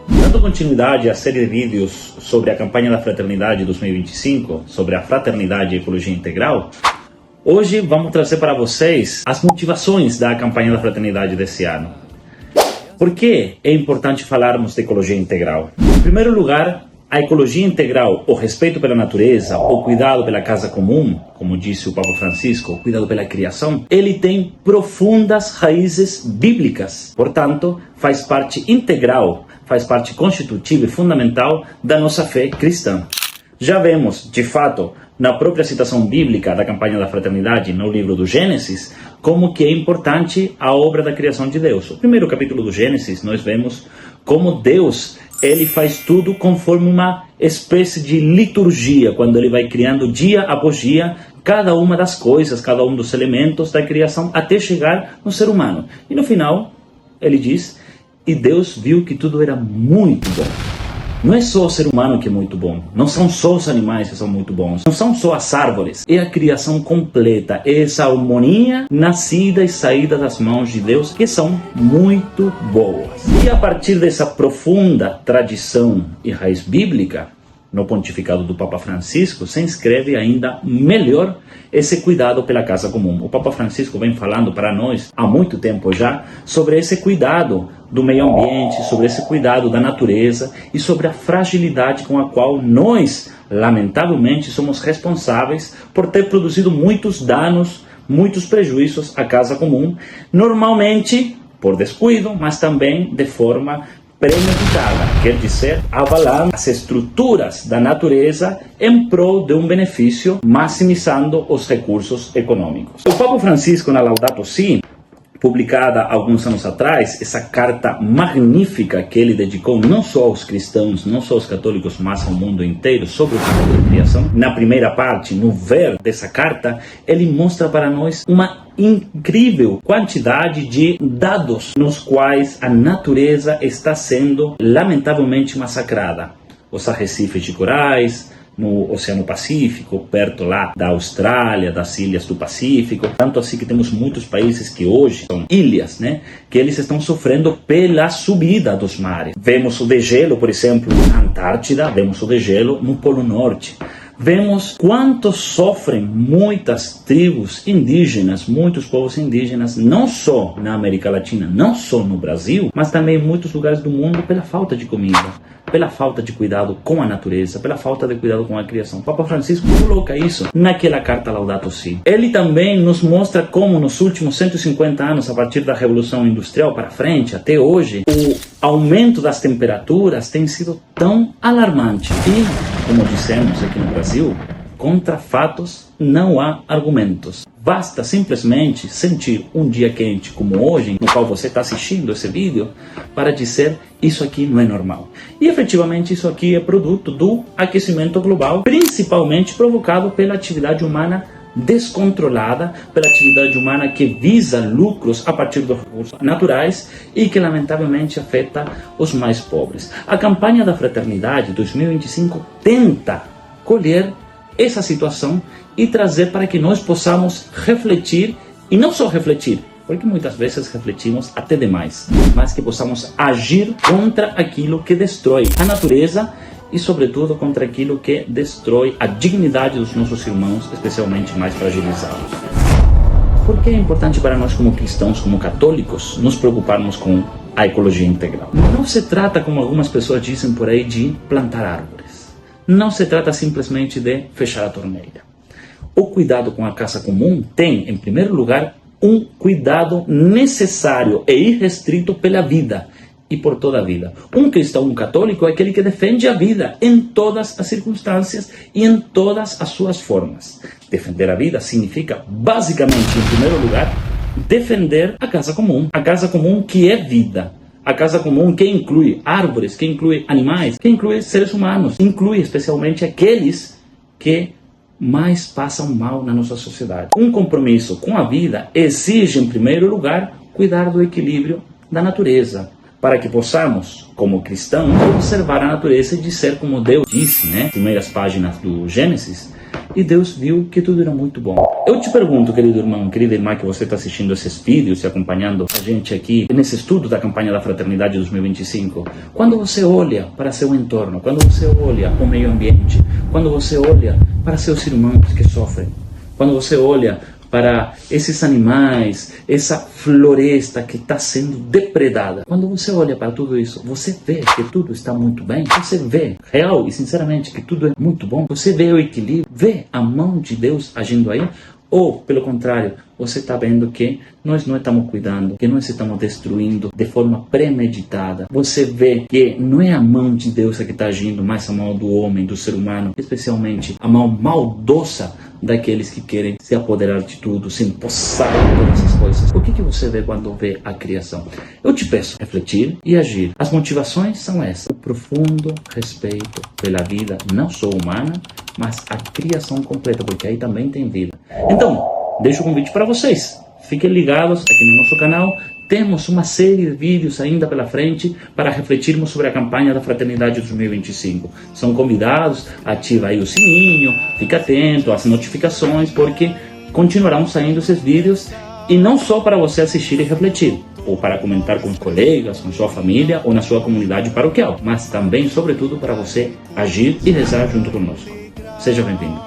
Dando continuidade à série de vídeos sobre a campanha da Fraternidade 2025, sobre a Fraternidade e Ecologia Integral, hoje vamos trazer para vocês as motivações da campanha da Fraternidade desse ano. Por que é importante falarmos de ecologia integral? Em primeiro lugar, a ecologia integral, o respeito pela natureza, o cuidado pela casa comum, como disse o Papa Francisco, o cuidado pela criação, ele tem profundas raízes bíblicas. Portanto, faz parte integral, faz parte constitutiva e fundamental da nossa fé cristã. Já vemos, de fato, na própria citação bíblica da campanha da fraternidade, no livro do Gênesis, como que é importante a obra da criação de Deus. No primeiro capítulo do Gênesis, nós vemos como Deus, ele faz tudo conforme uma espécie de liturgia, quando ele vai criando dia após dia cada uma das coisas, cada um dos elementos da criação, até chegar no ser humano. E no final, ele diz, e Deus viu que tudo era muito bom. Não é só o ser humano que é muito bom, não são só os animais que são muito bons, não são só as árvores, é a criação completa, é essa harmonia nascida e saída das mãos de Deus que são muito boas. E a partir dessa profunda tradição e raiz bíblica, no pontificado do Papa Francisco, se inscreve ainda melhor esse cuidado pela casa comum. O Papa Francisco vem falando para nós há muito tempo já sobre esse cuidado do meio ambiente, sobre esse cuidado da natureza e sobre a fragilidade com a qual nós, lamentavelmente, somos responsáveis por ter produzido muitos danos, muitos prejuízos à casa comum, normalmente por descuido, mas também de forma premeditada, quer dizer, avalando as estruturas da natureza em prol de um benefício, maximizando os recursos econômicos. O Papa Francisco, na Laudato Si, publicada há alguns anos atrás, essa carta magnífica que ele dedicou não só aos cristãos, não só aos católicos, mas ao mundo inteiro, sobre o cuidado da criação. Na primeira parte, no ver dessa carta, ele mostra para nós uma incrível quantidade de dados nos quais a natureza está sendo lamentavelmente massacrada. Os arrecifes de corais, no Oceano Pacífico, perto lá da Austrália, das ilhas do Pacífico. Tanto assim que temos muitos países que hoje são ilhas, né? Que eles estão sofrendo pela subida dos mares. Vemos o degelo, por exemplo, na Antártida, vemos o degelo no Polo Norte. Vemos quanto sofrem muitas tribos indígenas, muitos povos indígenas, não só na América Latina, não só no Brasil, mas também em muitos lugares do mundo pela falta de comida, pela falta de cuidado com a natureza, pela falta de cuidado com a criação. O Papa Francisco coloca isso naquela carta Laudato Si. Ele também nos mostra como nos últimos 150 anos, a partir da Revolução Industrial para frente, até hoje, o aumento das temperaturas tem sido tão alarmante. E, como dissemos aqui no Brasil, contra fatos não há argumentos. Basta simplesmente sentir um dia quente como hoje, no qual você está assistindo esse vídeo, para dizer isso aqui não é normal. E efetivamente isso aqui é produto do aquecimento global, principalmente provocado pela atividade humana descontrolada, pela atividade humana que visa lucros a partir dos recursos naturais e que lamentavelmente afeta os mais pobres. A campanha da Fraternidade 2025 tenta colher essa situação e trazer para que nós possamos refletir, e não só refletir, porque muitas vezes refletimos até demais, mas que possamos agir contra aquilo que destrói a natureza e, sobretudo, contra aquilo que destrói a dignidade dos nossos irmãos, especialmente mais fragilizados. Por que é importante para nós, como cristãos, como católicos, nos preocuparmos com a ecologia integral? Não se trata, como algumas pessoas dizem por aí, de plantar árvores. Não se trata simplesmente de fechar a torneira. O cuidado com a casa comum tem, em primeiro lugar, um cuidado necessário e irrestrito pela vida e por toda a vida. Um cristão, um católico, é aquele que defende a vida em todas as circunstâncias e em todas as suas formas. Defender a vida significa, basicamente, em primeiro lugar, defender a casa comum que é vida. A casa comum que inclui árvores, que inclui animais, que inclui seres humanos, inclui especialmente aqueles que mais passam mal na nossa sociedade. Um compromisso com a vida exige, em primeiro lugar, cuidar do equilíbrio da natureza, para que possamos, como cristãos, observar a natureza e dizer, como Deus disse, primeiras páginas do Gênesis, e Deus viu que tudo era muito bom. Eu te pergunto, querido irmão, querida irmã, que você está assistindo esses vídeos e acompanhando a gente aqui nesse estudo da campanha da Fraternidade 2025, quando você olha para seu entorno, quando você olha o meio ambiente, quando você olha para seus irmãos que sofrem, quando você olha para esses animais, essa floresta que está sendo depredada. Quando você olha para tudo isso, você vê que tudo está muito bem, você vê real e sinceramente que tudo é muito bom, você vê o equilíbrio, vê a mão de Deus agindo aí, ou pelo contrário, você está vendo que nós não estamos cuidando, que nós estamos destruindo de forma premeditada. Você vê que não é a mão de Deus que está agindo, mas a mão do homem, do ser humano, especialmente a mão maldosa daqueles que querem se apoderar de tudo, se empossar de todas essas coisas. O que você vê quando vê a criação? Eu te peço refletir e agir. As motivações são essas: o profundo respeito pela vida, não só humana, mas a criação completa, porque aí também tem vida. Então, deixo o convite para vocês. Fiquem ligados aqui no nosso canal. Temos uma série de vídeos ainda pela frente para refletirmos sobre a campanha da Fraternidade 2025. São convidados, ativa aí o sininho, fica atento às notificações, porque continuarão saindo esses vídeos, e não só para você assistir e refletir, ou para comentar com os colegas, com sua família ou na sua comunidade paroquial, mas também, sobretudo, para você agir e rezar junto conosco. Seja bem-vindo.